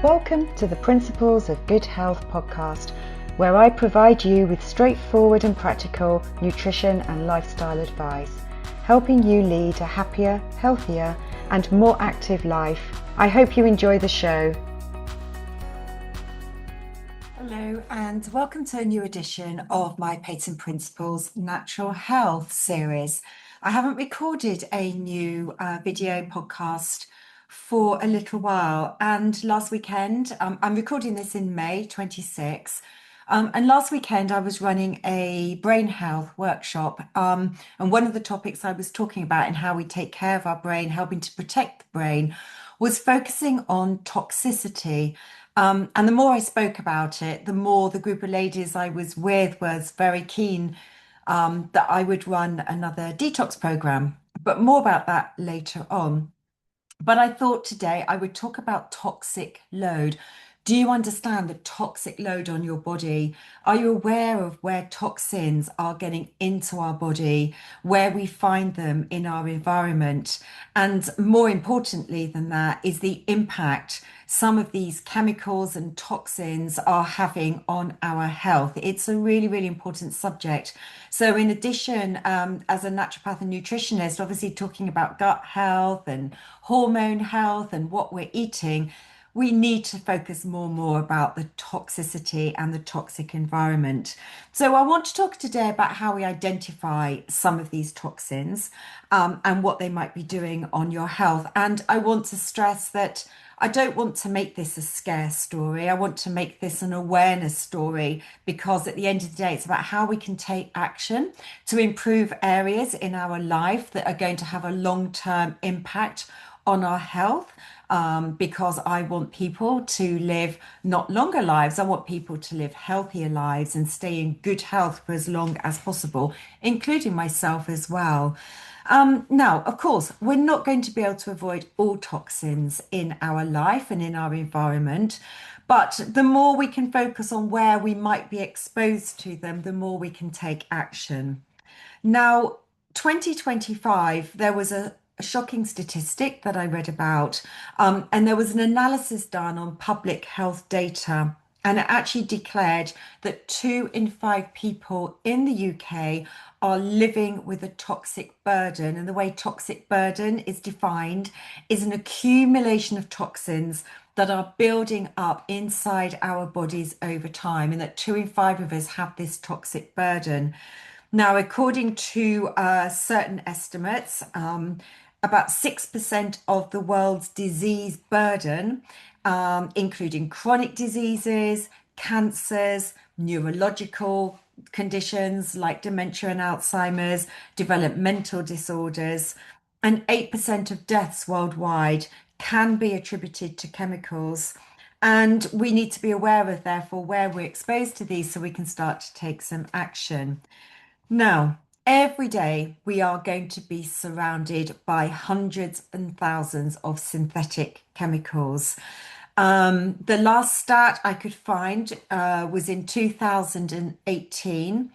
Welcome to the Principles of Good Health podcast, where I provide you with straightforward and practical nutrition and lifestyle advice, helping you lead a happier, healthier, and more active life. I hope you enjoy the show. Hello, and welcome to a new edition of my Peyton Principles Natural Health series. I haven't recorded a new video podcast for a little while, and last weekend, I'm recording this in May 26, and last weekend I was running a brain health workshop, and one of the topics I was talking about and how we take care of our brain, helping to protect the brain, was focusing on toxicity. And the more I spoke about it, the more the group of ladies I was with was very keen that I would run another detox program. But more about that later on. But I thought today I would talk about toxic load. Do you understand the toxic load on your body? Are you aware of where toxins are getting into our body, where we find them in our environment? And more importantly than that is the impact some of these chemicals and toxins are having on our health. It's a really, really important subject. So in addition, as a naturopath and nutritionist, obviously talking about gut health and hormone health and what we're eating, we need to focus more and more about the toxicity and the toxic environment. So I want to talk today about how we identify some of these toxins and what they might be doing on your health. And I want to stress that I don't want to make this a scare story. I want to make this an awareness story, because at the end of the day, it's about how we can take action to improve areas in our life that are going to have a long-term impact on our health. Because I want people to live not longer lives. I want people to live healthier lives and stay in good health for as long as possible, including myself as well. Now, of course, we're not going to be able to avoid all toxins in our life and in our environment, but the more we can focus on where we might be exposed to them, the more we can take action. Now, 2025, there was a shocking statistic that I read about, and there was an analysis done on public health data, and it actually declared that 2 in 5 people in the UK are living with a toxic burden. And the way toxic burden is defined is an accumulation of toxins that are building up inside our bodies over time, and that 2 in 5 of us have this toxic burden. Now, according to certain estimates, about 6% of the world's disease burden, including chronic diseases, cancers, neurological conditions like dementia and Alzheimer's, developmental disorders, and 8% of deaths worldwide can be attributed to chemicals. And we need to be aware of, therefore, where we're exposed to these so we can start to take some action. Now, every day we are going to be surrounded by hundreds and thousands of synthetic chemicals. The last stat I could find was in 2018.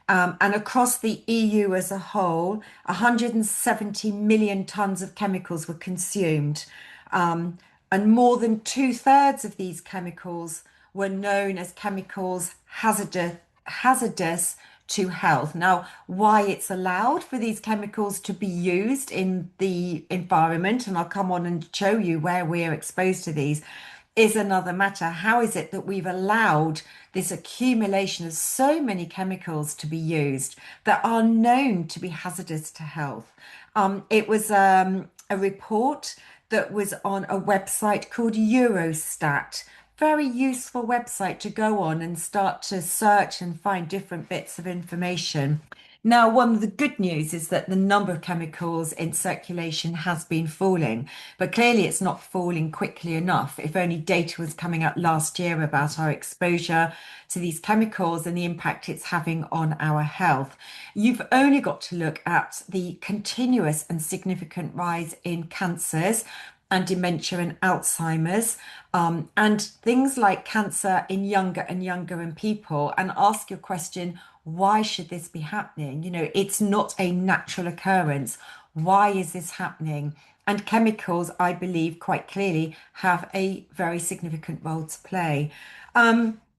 And across the EU as a whole, 170 million tons of chemicals were consumed. And more than 2/3 of these chemicals were known as chemicals hazardous to health. Now, why it's allowed for these chemicals to be used in the environment, and I'll come on and show you where we're exposed to these, is another matter. How is it that we've allowed this accumulation of so many chemicals to be used that are known to be hazardous to health? It was a report that was on a website called Eurostat. Very useful website to go on and start to search and find different bits of information. Now, one of the good news is that the number of chemicals in circulation has been falling, but clearly it's not falling quickly enough. If only data was coming out last year about our exposure to these chemicals and the impact it's having on our health. You've only got to look at the continuous and significant rise in cancers and dementia and Alzheimer's, and things like cancer in younger and younger in people, and ask your question, why should this be happening? You know, it's not a natural occurrence. Why is this happening? And chemicals, I believe, quite clearly have a very significant role to play.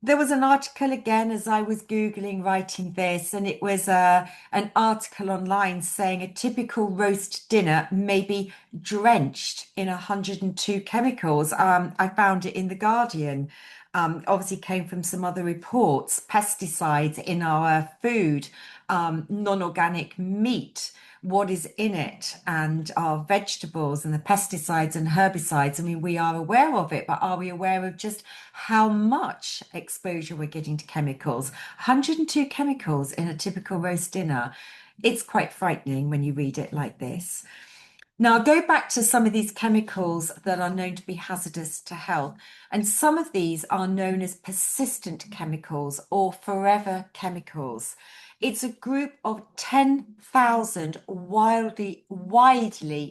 There was an article again as I was Googling writing this, and it was an article online saying a typical roast dinner may be drenched in 102 chemicals. I found it in The Guardian. Obviously came from some other reports, pesticides in our food, non-organic meat, what is in it, and our vegetables and the pesticides and herbicides. I mean, we are aware of it, but are we aware of just how much exposure we're getting to chemicals? 102 chemicals in a typical roast dinner. It's quite frightening when you read it like this. Now, I'll go back to some of these chemicals that are known to be hazardous to health. And some of these are known as persistent chemicals or forever chemicals. It's a group of 10,000 widely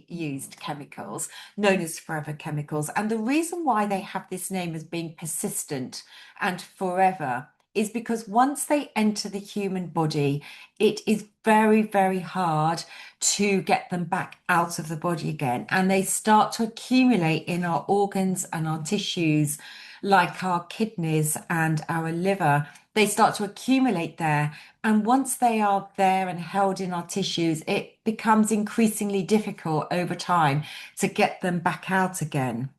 used chemicals known as forever chemicals. And the reason why they have this name as being persistent and forever is because once they enter the human body, it is very, very hard to get them back out of the body again. And they start to accumulate in our organs and our tissues, like our kidneys and our liver. They start to accumulate there. And once they are there and held in our tissues, it becomes increasingly difficult over time to get them back out again.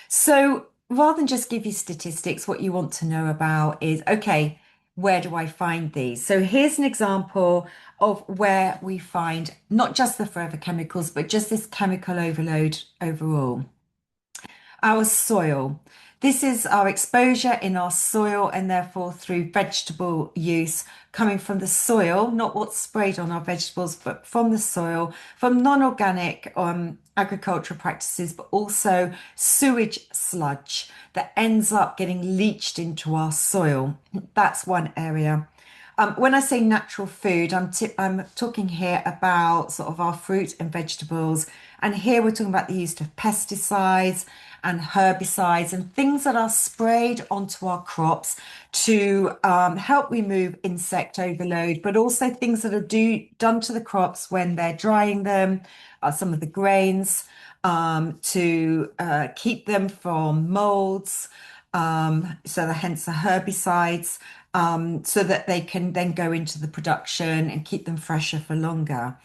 So rather than just give you statistics, what you want to know about is, okay, where do I find these? So here's an example of where we find not just the forever chemicals, but just this chemical overload overall. Our soil. This is our exposure in our soil and therefore through vegetable use coming from the soil, not what's sprayed on our vegetables, but from the soil, from non-organic agricultural practices, but also sewage sludge that ends up getting leached into our soil. That's one area. When I say natural food, I'm talking here about sort of our fruit and vegetables. And here we're talking about the use of pesticides and herbicides and things that are sprayed onto our crops to help remove insect overload, but also things that are done to the crops when they're drying them, some of the grains, to keep them from molds. Hence the herbicides, so that they can then go into the production and keep them fresher for longer.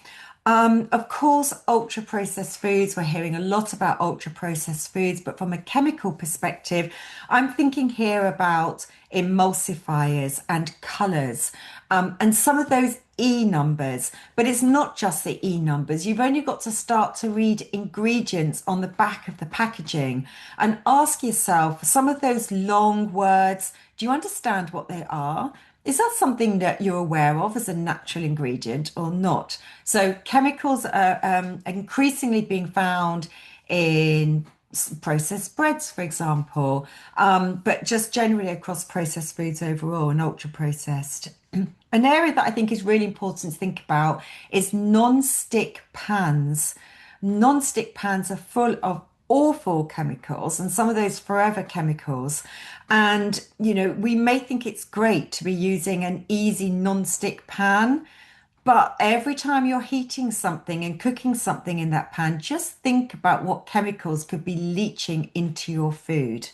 Of course, ultra processed foods, we're hearing a lot about ultra processed foods, but from a chemical perspective, I'm thinking here about emulsifiers and colors, and some of those E numbers, but it's not just the E numbers. You've only got to start to read ingredients on the back of the packaging and ask yourself some of those long words. Do you understand what they are? Is that something that you're aware of as a natural ingredient or not? So chemicals are increasingly being found in processed breads, for example, but just generally across processed foods overall and ultra processed. An area that I think is really important to think about is non-stick pans. Non-stick pans are full of awful chemicals and some of those forever chemicals. And, we may think it's great to be using an easy non-stick pan, but every time you're heating something and cooking something in that pan, just think about what chemicals could be leaching into your food.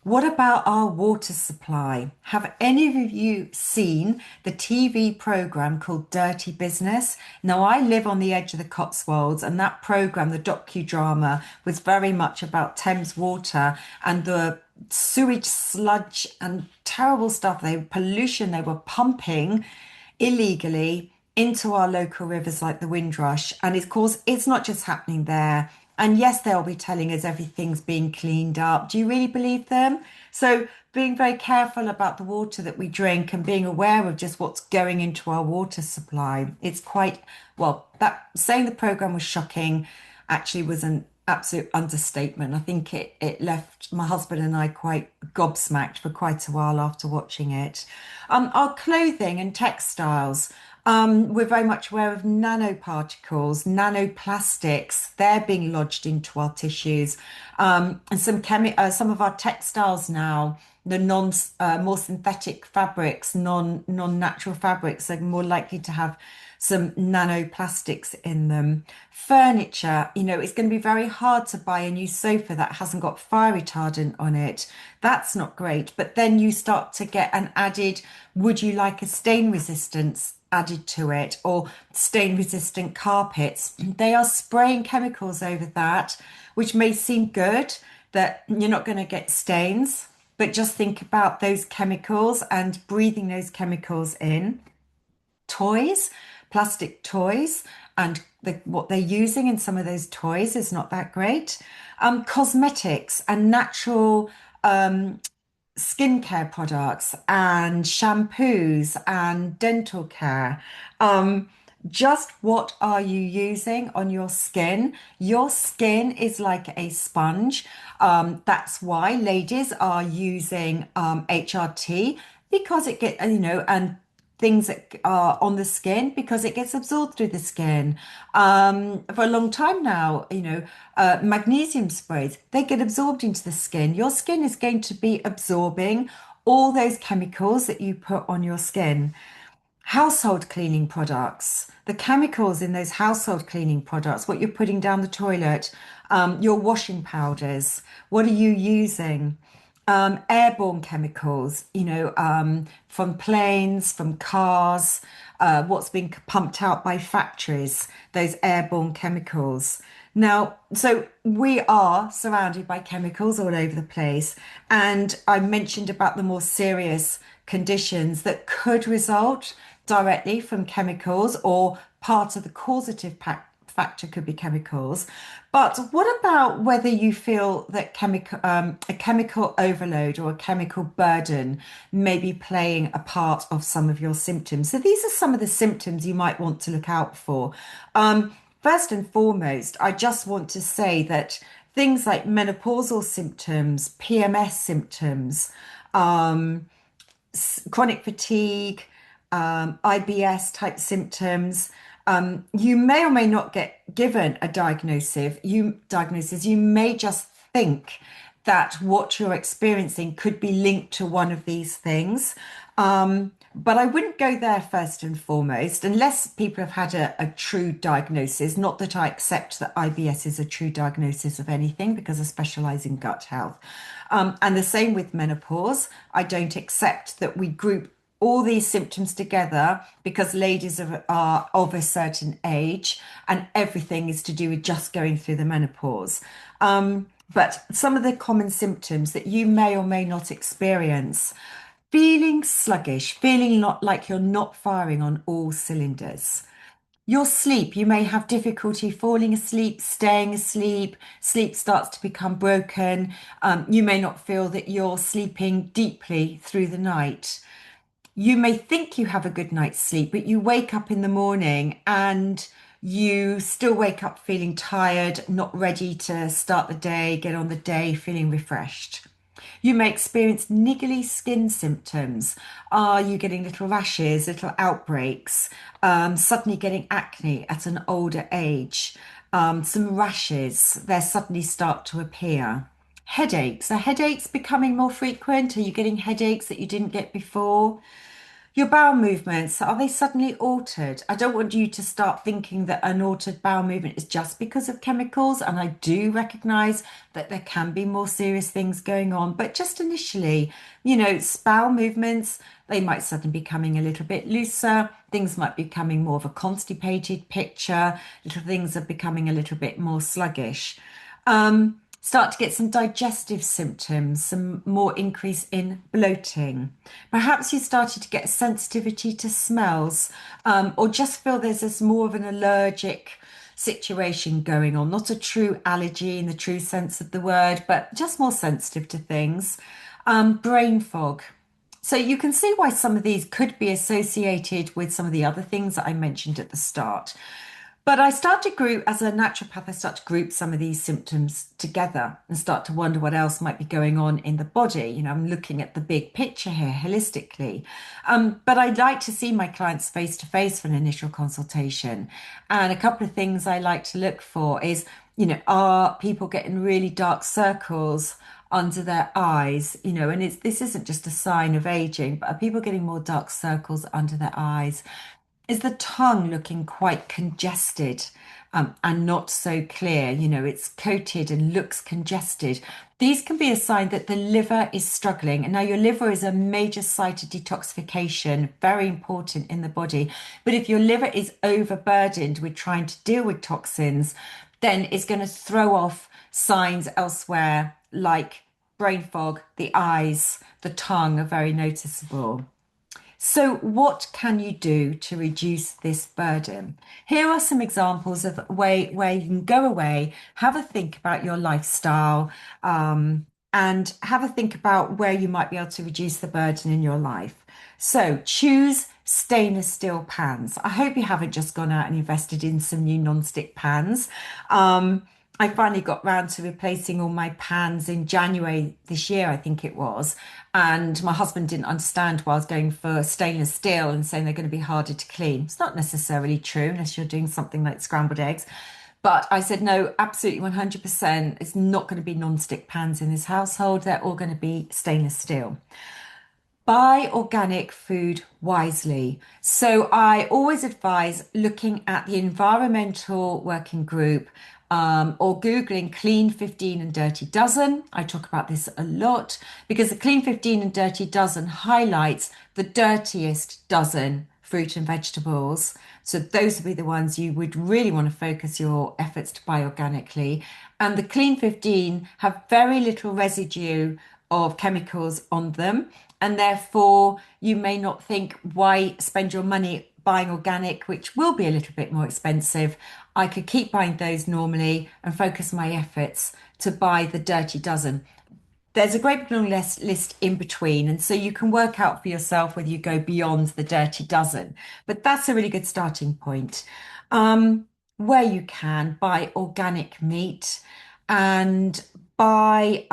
What about our water supply? Have any of you seen the TV program called Dirty Business? Now, I live on the edge of the Cotswolds, and that program, the docudrama, was very much about Thames water and the sewage sludge and terrible stuff, pollution they were pumping illegally into our local rivers like the Windrush. And of course, it's not just happening there. And yes, they'll be telling us everything's being cleaned up. Do you really believe them? So being very careful about the water that we drink and being aware of just what's going into our water supply. It's quite, well, that saying the program was shocking actually was an absolute understatement. I think it left my husband and I quite gobsmacked for quite a while after watching it. Our clothing and textiles. We're very much aware of nanoparticles, nanoplastics. They're being lodged into our tissues, and some of our textiles now, the more synthetic fabrics, non-natural fabrics, are more likely to have some nanoplastics in them. Furniture, it's going to be very hard to buy a new sofa that hasn't got fire retardant on it. That's not great. But then you start to get an added, would you like a stain resistance added to it, or stain resistant carpets? They are spraying chemicals over that, which may seem good that you're not going to get stains, but just think about those chemicals and breathing those chemicals in. Toys, plastic toys, and what they're using in some of those toys is not that great. Cosmetics and natural skincare products and shampoos and dental care. Um, just what are you using on your skin? Your skin is like a sponge. That's why ladies are using HRT, because it get, and things that are on the skin, because it gets absorbed through the skin. For a long time now, magnesium sprays, they get absorbed into the skin. Your skin is going to be absorbing all those chemicals that you put on your skin. Household cleaning products, the chemicals in those household cleaning products, what you're putting down the toilet, your washing powders, what are you using? Airborne chemicals, from planes, from cars, what's being pumped out by factories, those airborne chemicals. Now, so we are surrounded by chemicals all over the place. And I mentioned about the more serious conditions that could result directly from chemicals, or part of the causative factor could be chemicals. But what about whether you feel that a chemical overload or a chemical burden may be playing a part of some of your symptoms? So these are some of the symptoms you might want to look out for. First and foremost, I just want to say that things like menopausal symptoms, PMS symptoms, chronic fatigue, IBS type symptoms. You may or may not get given a diagnosis. You may just think that what you're experiencing could be linked to one of these things. But I wouldn't go there first and foremost, unless people have had a true diagnosis. Not that I accept that IBS is a true diagnosis of anything, because I specialize in gut health. And the same with menopause. I don't accept that we group all these symptoms together because ladies are of a certain age and everything is to do with just going through the menopause. But some of the common symptoms that you may or may not experience: feeling sluggish, feeling not like you're not firing on all cylinders. Your sleep, you may have difficulty falling asleep, staying asleep, sleep starts to become broken. You may not feel that you're sleeping deeply through the night. You may think you have a good night's sleep, but you wake up in the morning and you still wake up feeling tired, not ready to start the day, get on the day, feeling refreshed. You may experience niggly skin symptoms. Are you getting little rashes, little outbreaks, suddenly getting acne at an older age? Some rashes, they suddenly start to appear. Headaches, are headaches becoming more frequent? Are you getting headaches that you didn't get before? Your bowel movements, are they suddenly altered? I don't want you to start thinking that an altered bowel movement is just because of chemicals. And I do recognize that there can be more serious things going on. But just initially, bowel movements, they might suddenly be becoming a little bit looser. Things might be becoming more of a constipated picture. Little things are becoming a little bit more sluggish. Start to get some digestive symptoms, some more increase in bloating. Perhaps you started to get sensitivity to smells, or just feel there's more of an allergic situation going on. Not a true allergy in the true sense of the word, but just more sensitive to things. Brain fog. So you can see why some of these could be associated with some of the other things that I mentioned at the start. But as a naturopath, I start to group some of these symptoms together and start to wonder what else might be going on in the body. I'm looking at the big picture here holistically. But I'd like to see my clients face to face for an initial consultation. And a couple of things I like to look for is, are people getting really dark circles under their eyes? And this isn't just a sign of aging, but are people getting more dark circles under their eyes? Is the tongue looking quite congested and not so clear? You know, it's coated and looks congested. These can be a sign that the liver is struggling. And now your liver is a major site of detoxification, very important in the body. But if your liver is overburdened with trying to deal with toxins, then it's going to throw off signs elsewhere like brain fog, the eyes, the tongue are very noticeable. So, what can you do to reduce this burden? Here are some examples of a way where you can go away, have a think about your lifestyle, and have a think about where you might be able to reduce the burden in your life. So, choose stainless steel pans. I hope you haven't just gone out and invested in some new non-stick pans. I finally got round to replacing all my pans in January this year, I think it was. And my husband didn't understand why I was going for stainless steel and saying they're going to be harder to clean. It's not necessarily true unless you're doing something like scrambled eggs. But I said, no, absolutely 100%. It's not going to be non-stick pans in this household. They're all going to be stainless steel. Buy organic food wisely. So I always advise looking at the environmental working group or Googling clean 15 and dirty dozen. I talk about this a lot because the clean 15 and dirty dozen highlights the dirtiest dozen fruit and vegetables. So those would be the ones you would really want to focus your efforts to buy organically. And the clean 15 have very little residue of chemicals on them. And therefore, you may not think, why spend your money buying organic, which will be a little bit more expensive. I could keep buying those normally and focus my efforts to buy the dirty dozen. There's a great big long list in between. And so you can work out for yourself whether you go beyond the dirty dozen. But that's a really good starting point. Where you can, buy organic meat and buy,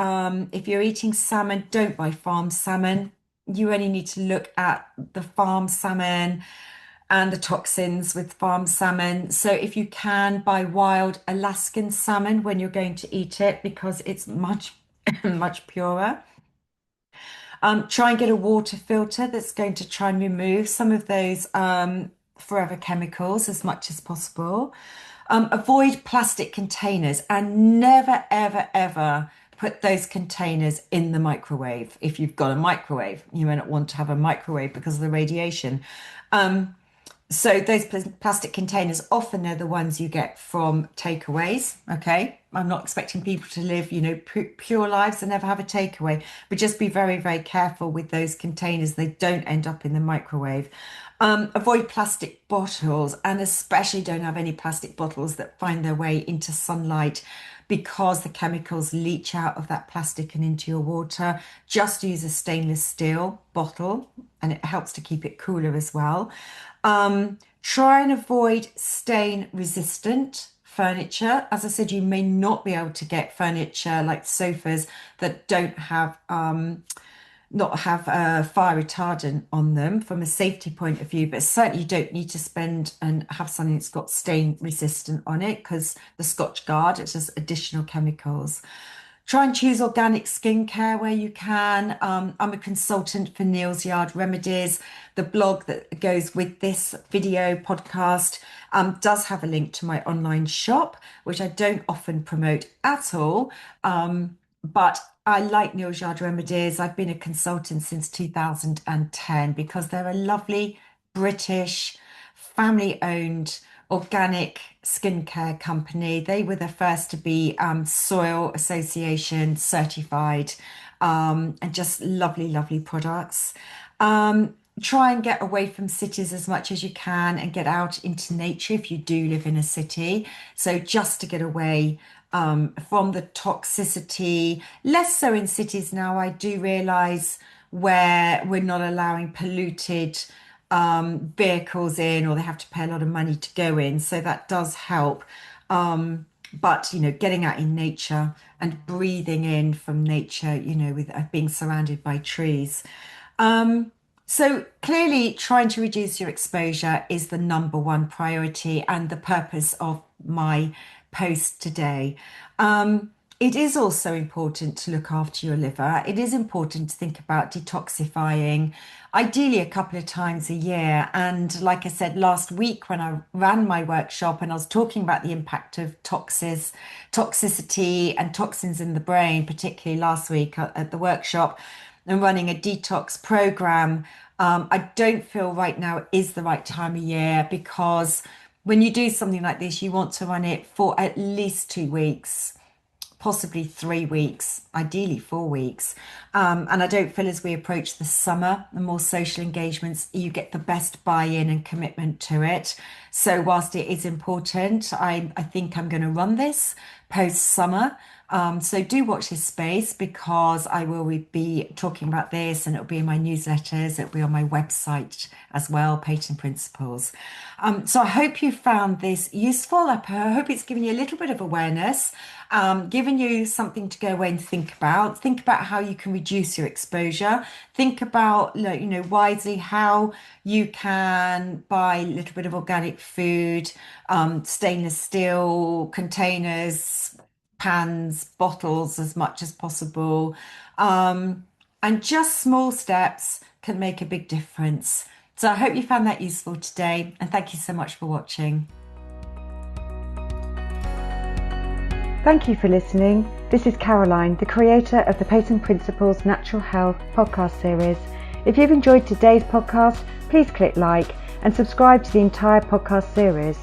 if you're eating salmon, don't buy farm salmon. You only need to look at the farm salmon and the toxins with farm salmon. So if you can buy wild Alaskan salmon when you're going to eat it, because it's much, much purer. Try and get a water filter that's going to try and remove some of those forever chemicals as much as possible. Avoid plastic containers and never, ever, ever put those containers in the microwave. If you've got a microwave, you may not want to have a microwave because of the radiation. So those plastic containers often are the ones you get from takeaways. Okay, I'm not expecting people to live, you know, pure lives and never have a takeaway, but just be very, very careful with those containers. They don't end up in the microwave. Avoid plastic bottles and especially don't have any plastic bottles that find their way into sunlight because the chemicals leach out of that plastic and into your water. Just use a stainless steel bottle and it helps to keep it cooler as well. Try and avoid stain resistant furniture. As I said, you may not be able to get furniture like sofas that don't have not have a fire retardant on them from a safety point of view, but certainly you don't need to spend and have something that's got stain resistant on it because the Scotch Guard, it's just additional chemicals. Try and choose organic skincare where you can. I'm a consultant for Neil's Yard Remedies. The blog that goes with this video podcast does have a link to my online shop, which I don't often promote at all. But I like Neil's Yard Remedies. I've been a consultant since 2010 because they're a lovely British family-owned organic skincare company. They were the first to be Soil Association certified and just lovely, lovely products. Try and get away from cities as much as you can and get out into nature if you do live in a city. So just to get away from the toxicity, less so in cities now, I do realise where we're not allowing polluted vehicles in or they have to pay a lot of money to go in. So that does help. But, you know, getting out in nature and breathing in from nature, you know, with being surrounded by trees. So clearly trying to reduce your exposure is the number one priority and the purpose of my post today. It is also important to look after your liver. It is important to think about detoxifying, ideally a couple of times a year. And like I said last week when I ran my workshop and I was talking about the impact of toxicity and toxins in the brain, particularly last week at the workshop, and running a detox program. I don't feel right now is the right time of year, because when you do something like this, you want to run it for at least 2 weeks, possibly 3 weeks, ideally 4 weeks. And I don't feel as we approach the summer and more social engagements, you get the best buy-in and commitment to it. So whilst it is important, I think I'm going to run this post-summer. So do watch this space, because I will be talking about this, and it'll be in my newsletters, it'll be on my website as well, Peyton Principles. So I hope you found this useful. I hope it's given you a little bit of awareness, given you something to go away and think about. Think about how you can reduce your exposure. Think about, wisely how you can buy a little bit of organic food, stainless steel containers, pans, bottles, as much as possible. And just small steps can make a big difference. So I hope you found that useful today, and thank you so much for watching. Thank you for listening. This is Caroline, the creator of the Peyton Principles Natural Health podcast series. If you've enjoyed today's podcast, please click like and subscribe to the entire podcast series.